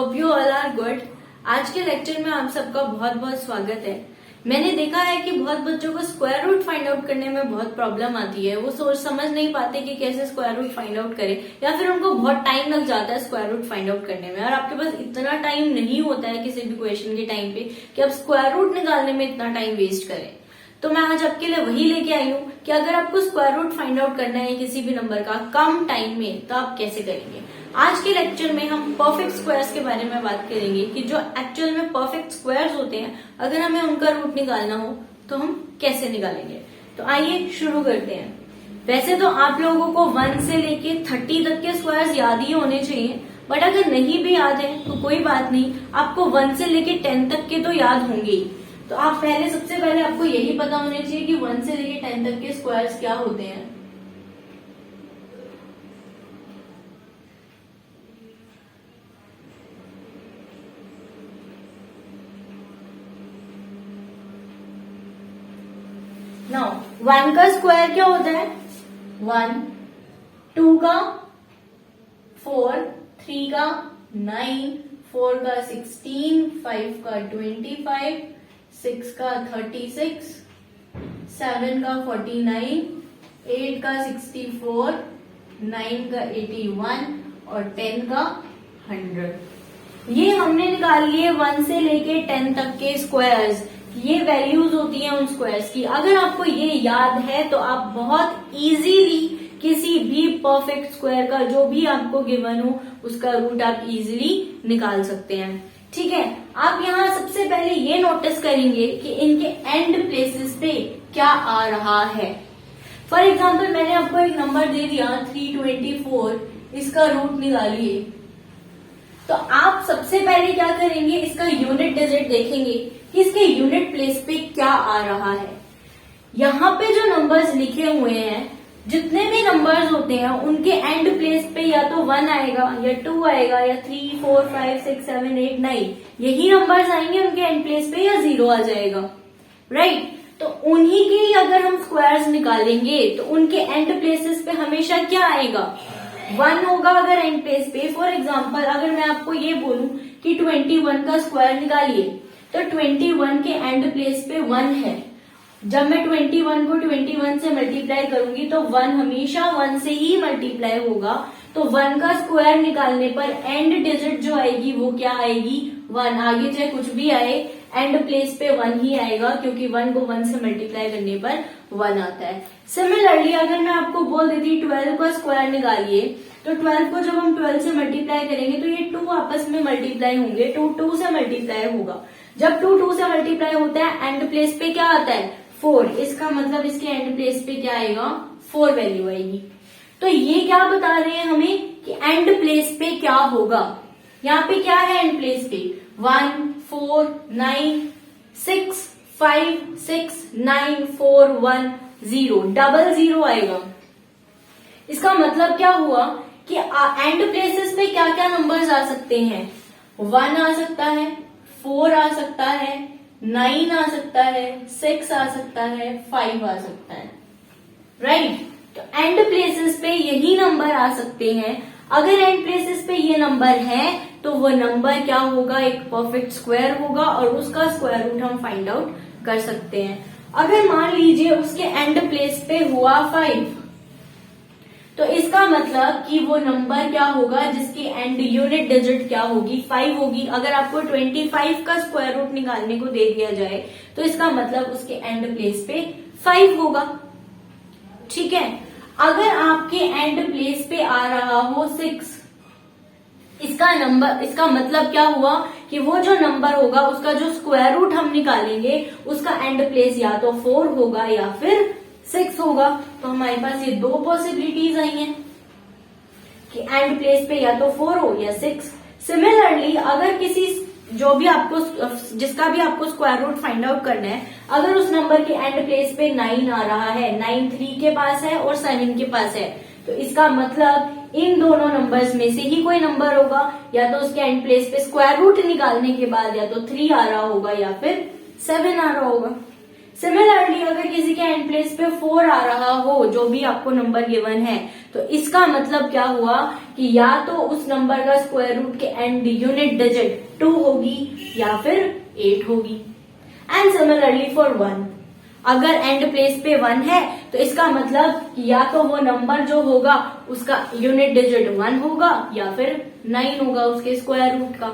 Hope you all are good. आज के lecture में आप सबका बहुत बहुत स्वागत है। मैंने देखा है कि बहुत बच्चों को स्क्वायर रूट फाइंड आउट करने में बहुत प्रॉब्लम आती है। वो सोच समझ नहीं पाते कि कैसे स्क्वायर रूट फाइंड आउट करें, या फिर उनको बहुत टाइम लग जाता है स्क्वायर रूट फाइंड आउट करने में, और आपके पास इतना टाइम नहीं होता है किसी भी क्वेश्चन के टाइम पे कि आप स्क्वायर रूट निकालने में इतना टाइम वेस्ट करें। तो मैं आज आपके लिए वही लेके आई हूँ कि अगर आपको स्क्वायर रूट फाइंड आउट करना है किसी भी नंबर का कम टाइम में, तो आप कैसे करेंगे। आज के लेक्चर में हम परफेक्ट स्क्वायर्स के बारे में बात करेंगे कि जो एक्चुअल में परफेक्ट स्क्वायर्स होते हैं, अगर हमें उनका रूट निकालना हो तो हम कैसे निकालेंगे। तो आइए शुरू करते हैं। वैसे तो आप लोगों को 1 से लेके 30 तक के स्क्वायर्स याद ही होने चाहिए, बट अगर नहीं भी याद है तो कोई बात नहीं, आपको 1 से लेके 10 तक के तो याद होंगे ही। तो आप सबसे पहले आपको यही पता होना चाहिए कि 1 से लेके 10 तक के स्क्वायर्स क्या होते हैं। नाउ 1 का स्क्वायर क्या होता है? 1, 2 का 4, 3 का 9, 4 का 16, 5 का 25, 6 का 36, 7 का 49, 8 का 64, 9 का 81 और 10 का 100। ये हमने निकाल लिए 1 से लेके 10 तक के स्क्वायर्स। ये वैल्यूज होती हैं उन स्क्वायर्स की। अगर आपको ये याद है तो आप बहुत इजीली किसी भी परफेक्ट स्क्वायर का जो भी आपको गिवन हो उसका रूट आप इजीली निकाल सकते हैं। ठीक है, आप यहाँ सबसे पहले ये नोटिस करेंगे कि इनके एंड प्लेसेस पे क्या आ रहा है। फॉर एग्जाम्पल मैंने आपको एक नंबर दे दिया 324, इसका रूट निकालिए। तो आप सबसे पहले क्या करेंगे, इसका यूनिट डिजिट देखेंगे कि इसके यूनिट प्लेस पे क्या आ रहा है। यहाँ पे जो नंबर्स लिखे हुए हैं, जितने भी नंबर्स होते हैं उनके एंड प्लेस पे या तो 1 आएगा या 2 आएगा या 3, 4, 5, 6, 7, 8, 9 यही नंबर्स आएंगे उनके एंड प्लेस पे, या 0 आ जाएगा। राइट, तो उन्हीं के अगर हम स्क्वायर्स निकालेंगे तो उनके एंड प्लेसेस पे हमेशा क्या आएगा? 1 होगा अगर एंड प्लेस पे। फॉर एग्जाम्पल अगर मैं आपको ये बोलूं कि 21 का स्क्वायर निकालिए, तो 21 के एंड प्लेस पे 1 है। जब मैं 21 को 21 से मल्टीप्लाई करूंगी तो 1 हमेशा 1 से ही मल्टीप्लाई होगा। तो 1 का स्क्वायर निकालने पर एंड डिजिट जो आएगी वो क्या आएगी? 1। आगे चाहे कुछ भी आए, एंड प्लेस पे 1 ही आएगा, क्योंकि 1 को 1 से मल्टीप्लाई करने पर 1 आता है। सिमिलरली अगर मैं आपको बोल देती 12 का स्क्वायर निकालिए, तो 12 को जब हम 12 से मल्टीप्लाई करेंगे तो ये 2 आपस में मल्टीप्लाई होंगे, 2 2 से मल्टीप्लाई होगा। जब 2 2 से मल्टीप्लाई होता है, एंड प्लेस पे क्या आता है? 4। इसका मतलब इसके एंड प्लेस पे क्या आएगा? 4 वैल्यू आएगी। तो ये क्या बता रहे हैं हमें कि एंड प्लेस पे क्या होगा। यहाँ पे क्या है एंड प्लेस पे? 1, 4, 9, 6, 5, 6, 9, 4, 1, 0, डबल 0 आएगा। इसका मतलब क्या हुआ कि एंड प्लेसेस पे क्या क्या नंबर्स आ सकते हैं? 1 आ सकता है, 4 आ सकता है, 9 आ सकता है, 6 आ सकता है, 5 आ सकता है। राइट, तो एंड प्लेसेस पे यही नंबर आ सकते हैं। अगर एंड प्लेसेस पे ये नंबर है तो वो नंबर क्या होगा? एक परफेक्ट स्क्वायर होगा, और उसका स्क्वायर रूट हम फाइंड आउट कर सकते हैं। अगर मान लीजिए उसके एंड प्लेस पे हुआ 5, तो इसका मतलब कि वो नंबर क्या होगा जिसकी एंड यूनिट डिजिट क्या होगी? 5 होगी। अगर आपको 25 का स्क्वायर रूट निकालने को दे दिया जाए तो इसका मतलब उसके एंड प्लेस पे 5 होगा। ठीक है, अगर आपके एंड प्लेस पे आ रहा हो 6, इसका मतलब क्या हुआ कि वो जो नंबर होगा उसका जो स्क्वायर रूट हम निकालेंगे उसका एंड प्लेस या तो 4 होगा या फिर 6 होगा। तो हमारे पास ये 2 पॉसिबिलिटीज आई हैं कि एंड प्लेस पे या तो 4 हो या 6। सिमिलरली अगर जिसका भी आपको स्क्वायर रूट फाइंड आउट करना है, अगर उस नंबर के एंड प्लेस पे 9 आ रहा है, 9 3 के पास है और 7 के पास है, तो इसका मतलब इन दोनों नंबर्स में से ही कोई नंबर होगा, या तो उसके एंड प्लेस पे स्क्वायर रूट निकालने के बाद या तो 3 आ रहा होगा या फिर 7 आ रहा होगा। सिमिलरली अगर किसी के एंड प्लेस पे 4 आ रहा हो, जो भी आपको नंबर गिवन है, तो इसका मतलब क्या हुआ कि या तो उस नंबर का स्क्वायर रूट के एंड यूनिट डिजिट 2 होगी या फिर 8 होगी। एंड सिमिलरली फॉर 1, अगर एंड प्लेस पे 1 है तो इसका मतलब कि या तो वो नंबर जो होगा उसका यूनिट डिजिट 1 होगा या फिर 9 होगा उसके स्क्वायर रूट का।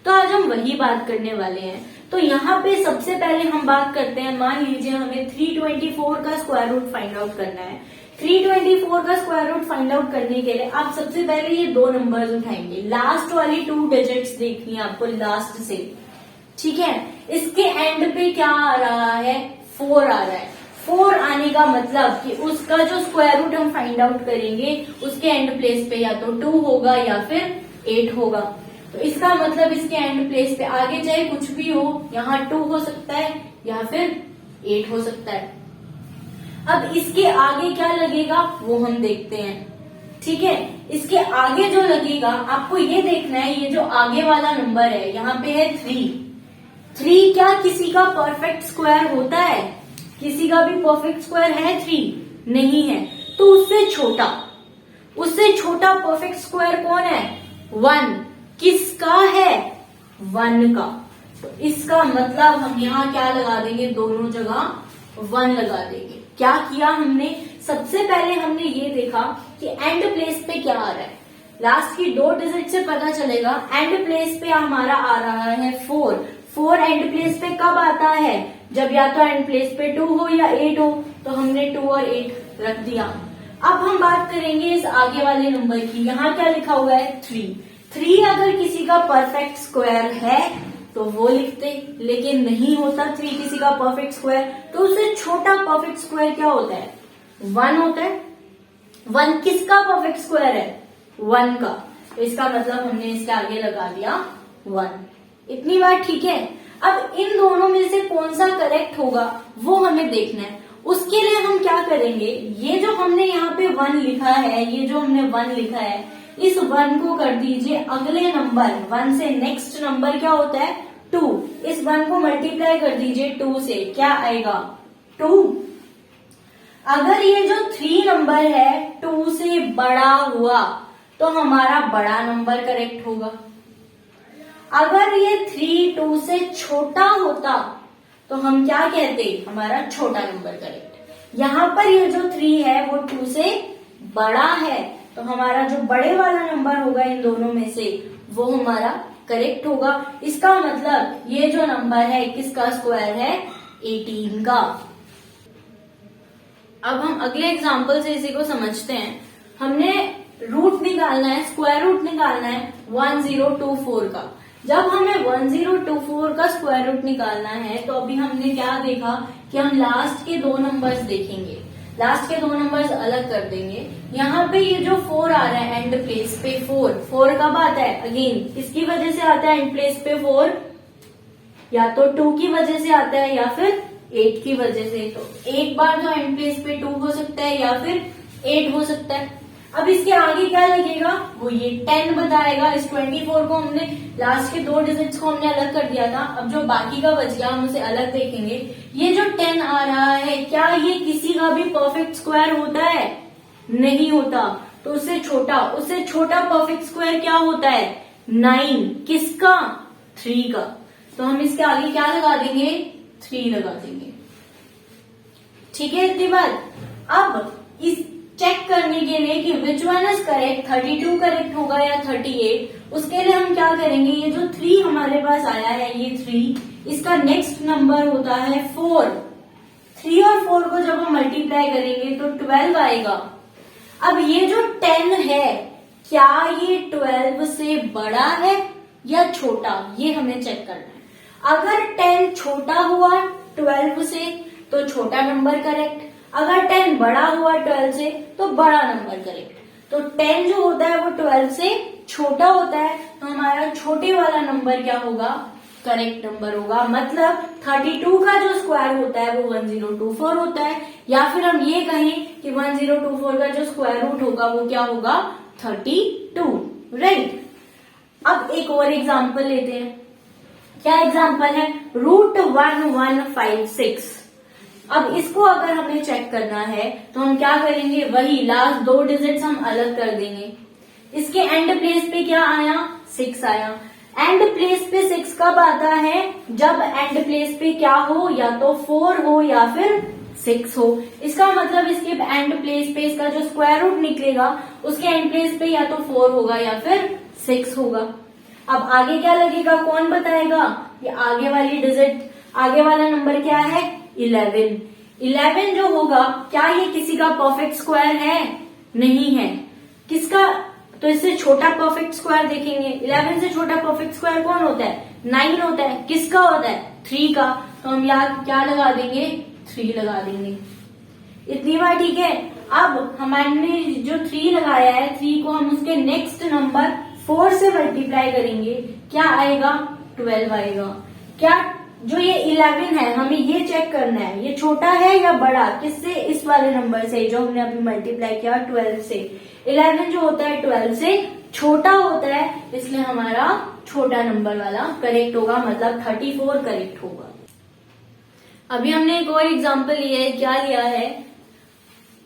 तो आज हम वही बात करने वाले हैं। तो यहाँ पे सबसे पहले हम बात करते हैं, मान लीजिए हमें 324 का स्क्वायर रूट फाइंड आउट करना है। 324 का स्क्वायर रूट फाइंड आउट करने के लिए आप सबसे पहले ये दो नंबर्स उठाएंगे, लास्ट वाली 2 डिजिट्स देखनी है आपको लास्ट से, ठीक है। इसके एंड पे क्या आ रहा है, 4 आ रहा है। 4 आने का मतलब कि उसका जो स्क्वायर रूट हम फाइंड आउट करेंगे उसके एंड प्लेस पे या तो 2 होगा या फिर 8 होगा। तो इसका मतलब इसके एंड प्लेस पे आगे चाहे कुछ भी हो, यहाँ 2 हो सकता है या फिर 8 हो सकता है। अब इसके आगे क्या लगेगा वो हम देखते हैं, ठीक है। इसके आगे जो लगेगा आपको ये देखना है, ये जो आगे वाला नंबर है यहाँ पे है 3 क्या किसी का परफेक्ट स्क्वायर होता है? किसी का भी परफेक्ट स्क्वायर है 3? नहीं है। तो उससे छोटा परफेक्ट स्क्वायर कौन है? 1। किसका है? 1 का। तो इसका मतलब हम यहाँ क्या लगा देंगे, दोनों जगह 1 लगा देंगे। क्या किया हमने, सबसे पहले हमने ये देखा कि एंड प्लेस पे क्या आ रहा है। लास्ट की 2 डिजिट से पता चलेगा एंड प्लेस पे हमारा आ रहा है 4 एंड प्लेस पे कब आता है? जब या तो एंड प्लेस पे 2 हो या 8 हो। तो हमने 2 और 8 रख दिया। अब हम बात करेंगे इस आगे वाले नंबर की। यहाँ क्या लिखा हुआ है? 3 अगर किसी का परफेक्ट स्क्वायर है तो वो लिखते, लेकिन नहीं होता 3 किसी का परफेक्ट स्क्वायर। तो उससे छोटा परफेक्ट स्क्वायर क्या होता है? 1 होता है। 1 किसका परफेक्ट स्क्वायर है? 1 का। तो इसका मतलब हमने इसके आगे लगा दिया 1। इतनी बात ठीक है। अब इन दोनों में से कौन सा करेक्ट होगा वो हमें देखना है। उसके लिए हम क्या करेंगे, ये जो हमने यहाँ पे 1 लिखा है, ये जो हमने 1 लिखा है, इस 1 को कर दीजिए अगले नंबर 1 से नेक्स्ट नंबर क्या होता है? 2। इस 1 को मल्टीप्लाई कर दीजिए 2 से, क्या आएगा? 2। अगर ये जो 3 नंबर है 2 से बड़ा हुआ तो हमारा बड़ा नंबर करेक्ट होगा। अगर ये 3 2 से छोटा होता तो हम क्या कहते? हमारा छोटा नंबर करेक्ट। यहाँ पर ये जो 3 है वो 2 से बड़ा है, तो हमारा जो बड़े वाला नंबर होगा इन दोनों में से वो हमारा करेक्ट होगा। इसका मतलब ये जो नंबर है किसका स्क्वायर है? 18 का। अब हम अगले एग्जांपल से इसी को समझते हैं। हमने रूट निकालना है, स्क्वायर रूट निकालना है 1024 का। जब हमें 1024 का स्क्वायर रूट निकालना है तो अभी हमने क्या देखा कि हम लास्ट के 2 नंबर्स देखेंगे, लास्ट के 2 नंबर्स अलग कर देंगे। यहाँ पे ये जो 4 आ रहा है एंड प्लेस पे 4 कब आता है? अगेन किसकी वजह से आता है एंड प्लेस पे 4? या तो 2 की वजह से आता है या फिर 8 की वजह से। तो एक बार जो एंड प्लेस पे 2 हो सकता है या फिर 8 हो सकता है। अब इसके आगे क्या लगेगा, वो ये 10 बताएगा। इस 24 को हमने लास्ट के 2 डिजिट्स को हमने अलग कर दिया था। अब जो बाकी का बच गया हम उसे अलग देखेंगे। ये जो 10 आ रहा है क्या ये किसी का भी परफेक्ट स्क्वायर होता है? नहीं होता। तो उससे छोटा परफेक्ट स्क्वायर क्या होता है? 9। किसका? 3 का। तो हम इसके आगे क्या लगा देंगे? 3 लगा देंगे। ठीक है इतनी बात। अब इस चेक करने के लिए कि which one is correct, 32 correct होगा या 38, उसके लिए हम क्या करेंगे, ये जो 3 हमारे पास आया है ये 3, इसका नेक्स्ट नंबर होता है 4। 3 और 4 को जब हम मल्टीप्लाई करेंगे तो 12 आएगा। अब ये जो 10 है क्या ये 12 से बड़ा है या छोटा, ये हमें चेक करना है। अगर 10 छोटा हुआ 12 से तो छोटा नंबर करेक्ट, अगर 10 बड़ा हुआ 12 से तो बड़ा नंबर करेक्ट। तो 10 जो होता है वो 12 से छोटा होता है, तो हमारा छोटे वाला नंबर क्या होगा, करेक्ट नंबर होगा। मतलब 32 का जो स्क्वायर होता है वो 1024 होता है, या फिर हम ये कहें कि 1024 का जो स्क्वायर रूट होगा वो क्या होगा, 32, राइट। अब एक और एग्जाम्पल लेते हैं। क्या एग्जाम्पल है, √1156। अब इसको अगर हमें चेक करना है तो हम क्या करेंगे, वही लास्ट 2 डिजिट्स हम अलग कर देंगे। इसके एंड प्लेस पे क्या आया, 6 आया। एंड प्लेस पे 6 कब आता है, जब एंड प्लेस पे क्या हो, या तो 4 हो या फिर 6 हो। इसका मतलब इसके एंड प्लेस पे इसका जो स्क्वायर रूट निकलेगा उसके एंड प्लेस पे या तो 4 होगा या फिर 6 होगा। अब आगे क्या लगेगा, कौन बताएगा, ये आगे वाली डिजिट, आगे वाला नंबर क्या है, 11। 11 जो होगा, क्या ये किसी का परफेक्ट स्क्वायर है, नहीं है। किसका, तो इससे छोटा परफेक्ट स्क्वायर देखेंगे। 11 से छोटा परफेक्ट स्क्वायर कौन होता है, 9 होता है। किसका होता है, 3 का। तो हम यहाँ क्या लगा देंगे, 3 लगा देंगे। इतनी बार ठीक है। अब हमने जो 3 लगाया है, 3 को हम उसके नेक्स्ट नंबर 4 से मल्टीप्लाई करेंगे, क्या आएगा, 12 आएगा। क्या जो ये 11 है, हमें ये चेक करना है ये छोटा है या बड़ा, किससे, इस वाले नंबर से जो हमने अभी मल्टीप्लाई किया 12 से। 11 जो होता है 12 से छोटा होता है, इसलिए हमारा छोटा नंबर वाला करेक्ट होगा, मतलब 34 करेक्ट होगा। अभी हमने एक और एग्जांपल लिया है, क्या लिया है,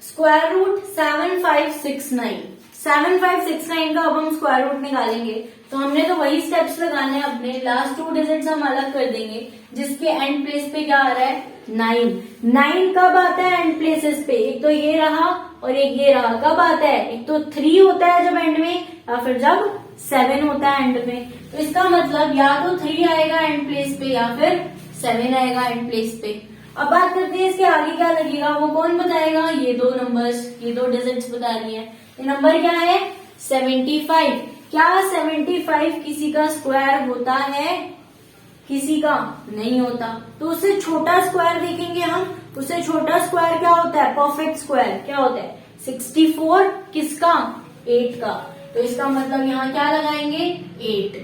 स्क्वायर रूट 7569। 7569 का अब हम स्क्वायर रूट निकालेंगे, तो हमने तो वही स्टेप्स लगाने हैं अपने। लास्ट 2 डिजिट्स हम अलग कर देंगे, जिसके एंड प्लेस पे क्या आ रहा है, 9। 9 कब आता है एंड प्लेसेस पे, एक तो ये रहा और एक ये रहा। कब आता है, एक तो 3 होता है जब एंड में, या फिर जब 7 होता है एंड में। तो इसका मतलब या तो 3 आएगा एंड प्लेस पे या फिर 7 आएगा एंड प्लेस पे। अब बात करते हैं इसके आगे क्या लगेगा, वो कौन बताएगा, ये 2 नंबर्स, ये 2 डिजिट्स बता रही है। ये नंबर क्या है, 75। क्या 75 किसी का स्क्वायर होता है, किसी का नहीं होता। तो उससे छोटा स्क्वायर देखेंगे हम, उससे छोटा स्क्वायर क्या होता है, परफेक्ट स्क्वायर क्या होता है, 64। किसका, 8 का। तो इसका मतलब यहाँ क्या लगाएंगे, 8,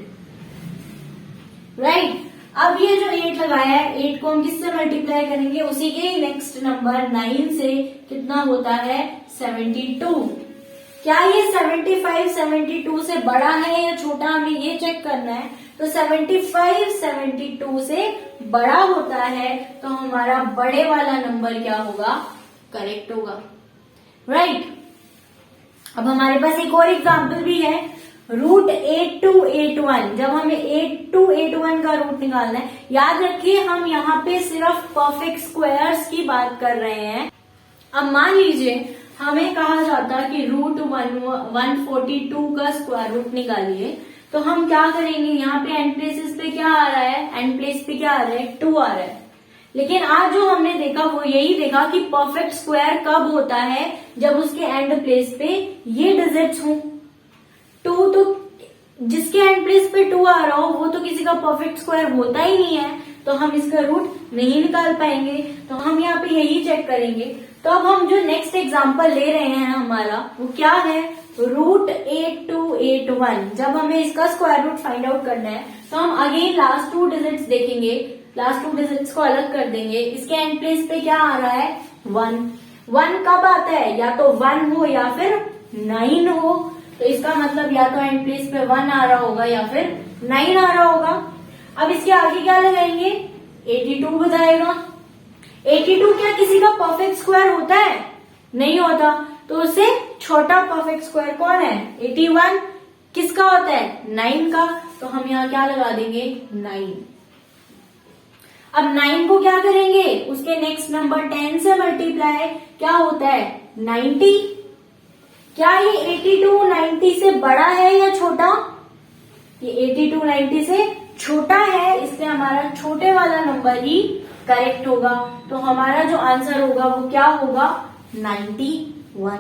राइट। अब ये जो 8 लगाया है, 8 को हम किससे मल्टीप्लाई करेंगे, उसी के नेक्स्ट नंबर 9 से। कितना होता है, 72। क्या ये 75 72 से बड़ा है या छोटा, हमें ये चेक करना है। तो 75 72 से बड़ा होता है, तो हमारा बड़े वाला नंबर क्या होगा, करेक्ट होगा, राइट। अब हमारे पास एक और एग्जांपल भी है, रूट 8281। जब हमें 8281 का रूट निकालना है, याद रखिए हम यहाँ पे सिर्फ परफेक्ट स्क्वायर्स की बात कर रहे हैं। अब मान लीजिए हमें कहा जाता कि रूट 142 का स्क्वायर रूट निकालिए, तो हम क्या करेंगे, यहाँ पे एंड प्लेसेस पे क्या आ रहा है, एंड प्लेस पे क्या आ रहा है, 2 आ रहा है। लेकिन आज जो हमने देखा वो यही देखा कि परफेक्ट स्क्वायर कब होता है, जब उसके एंड प्लेस पे ये डिजिट्स हों। 2 तो जिसके एंड प्लेस पे 2 आ रहा हो वो तो किसी का परफेक्ट स्क्वायर होता ही नहीं है, तो हम इसका रूट नहीं निकाल पाएंगे। तो हम यहाँ पे यही चेक करेंगे। तो अब हम जो नेक्स्ट एग्जांपल ले रहे हैं हमारा, वो क्या है, रूट 8281। जब हमें इसका स्क्वायर रूट फाइंड आउट करना है, तो हम अगेन लास्ट 2 डिजिट्स देखेंगे, लास्ट 2 डिजिट्स को अलग कर देंगे। इसके एंड प्लेस पे क्या आ रहा है, 1। 1 कब आता है, या तो 1 हो या फिर 9 हो। तो इसका मतलब या तो एंड प्लेस पे 1 आ रहा होगा या फिर 9 आ रहा होगा। अब इसके आगे क्या लगाएंगे, 82 बताएगा। 82 क्या किसी का परफेक्ट स्क्वायर होता है, नहीं होता। तो उससे छोटा परफेक्ट स्क्वायर कौन है, 81। किसका होता है, 9 का। तो हम यहाँ क्या लगा देंगे, 9। अब 9 को क्या करेंगे, उसके नेक्स्ट नंबर 10 से मल्टीप्लाई, क्या होता है, 90। क्या ये 82 90 से बड़ा है या छोटा, ये 82 90 से छोटा है, इसलिए हमारा छोटे वाला नंबर ही करेक्ट होगा। तो हमारा जो आंसर होगा वो क्या होगा, 91।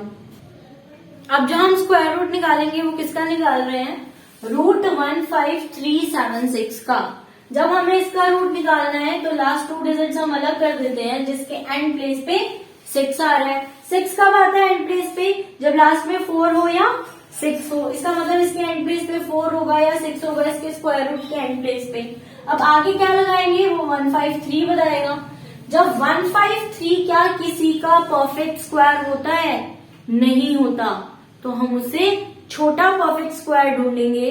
अब जो हम स्क्वायर रूट निकालेंगे वो किसका निकाल रहे हैं, रूट 15376 का। जब हमें इसका रूट निकालना है तो लास्ट 2 डिजिट्स हम अलग कर देते हैं, जिसके एंड प्लेस पे 6 आ रहा है। 6 कब आता है एंड प्लेस पे, जब लास्ट में 4 हो या 6 हो। इसका मतलब इसके एंड प्लेस पे 4 होगा या 6 होगा, इसके स्क्वायर रूट के एंड प्लेस पे। अब आगे क्या लगाएंगे, वो 153 बताएगा। जब 153 क्या किसी का परफेक्ट स्क्वायर होता है, नहीं होता, तो हम उससे छोटा परफेक्ट स्क्वायर ढूंढेंगे।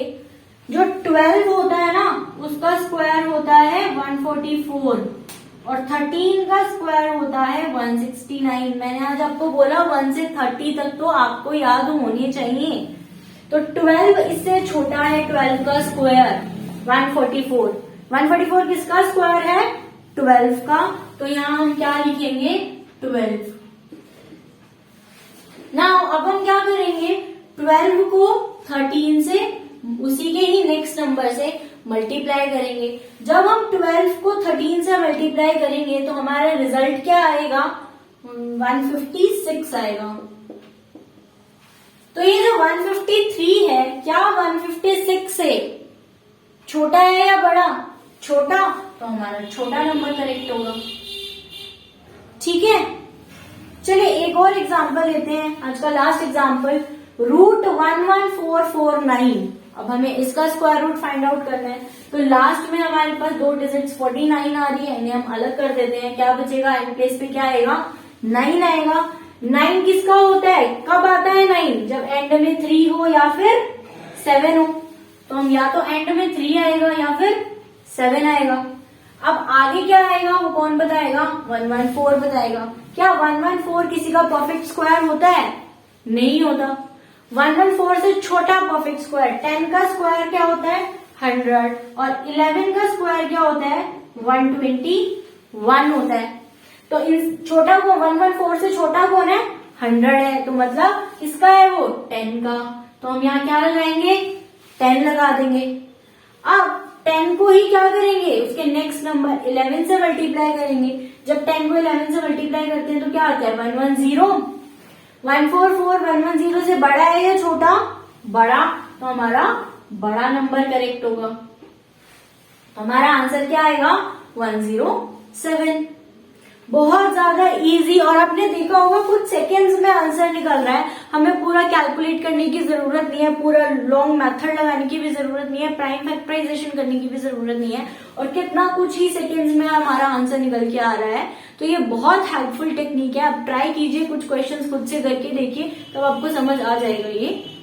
जो 12 होता है ना, उसका स्क्वायर होता है 144 और 13 का स्क्वायर होता है 169। मैंने आज आपको बोला 1 से 30 तक तो आपको याद होनी चाहिए। तो 12 इससे छोटा है 12 का स्क्वायर 144। 144 किसका स्क्वायर है? 12 का। तो यहां हम क्या लिखेंगे? 12। नाउ अब हम क्या करेंगे? 12 को 13 से उसी के ही नेक्स्ट नंबर से मल्टीप्लाई करेंगे। जब हम 12 को 13 से मल्टीप्लाई करेंगे तो हमारा रिजल्ट क्या आएगा? 156 आएगा। तो ये जो 153 है, क्या 156 से छोटा है या बड़ा? छोटा, तो हमारा छोटा नंबर करेक्ट होगा। ठीक है, चलिए एक और एग्जांपल लेते हैं, आज का लास्ट एग्जांपल, √11449। अब हमें इसका स्क्वायर रूट फाइंड आउट करना है। तो लास्ट में हमारे पास 2 डिजिट्स 49 आ रही है, इन्हें हम अलग कर देते हैं। क्या बचेगा? एंड प्लेस पे क्या आएगा? 9 आएगा। 9 किसका होता है? कब आता है 9? जब एंड में 3 हो या फिर 7 हो। तो हम या तो एंड में 3 आएगा या फिर 7 आएगा। अब आगे क्या आएगा वो कौन बताएगा? 114 बताएगा। क्या 114 किसी का परफेक्ट स्क्वायर होता है? नहीं होता। 114 से छोटा परफेक्ट स्क्वायर 10 का स्क्वायर क्या होता है? 100। और 11 का स्क्वायर क्या होता है? 121 होता है। तो इस छोटा को 114 से छोटा कौन है? 100 है। तो मतलब किसका है वो? 10 का। तो हम यहाँ क्या लगाएंगे? 10 लगा देंगे। अब 10 को ही क्या करेंगे? उसके नेक्स्ट नंबर 11 से मल्टीप्लाई करेंगे। जब 10 को 11 से मल्टीप्लाई करते हैं तो क्या आता है? 110। 144 110 से बड़ा है या छोटा? बड़ा। तो हमारा बड़ा नंबर करेक्ट होगा। तो हमारा आंसर क्या आएगा? 107। बहुत ज्यादा इजी, और आपने देखा होगा कुछ सेकेंड्स में आंसर निकल रहा है। हमें पूरा कैलकुलेट करने की जरूरत नहीं है, पूरा लॉन्ग मेथड लगाने की भी जरूरत नहीं है, प्राइम फैक्टराइजेशन करने की भी जरूरत नहीं है, और कितना कुछ ही सेकेंड्स में हमारा आंसर निकल के आ रहा है। तो ये बहुत हेल्पफुल टेक्निक है। आप ट्राई कीजिए, कुछ क्वेश्चंस खुद से करके देखिए, तब आपको समझ आ जाएगा ये।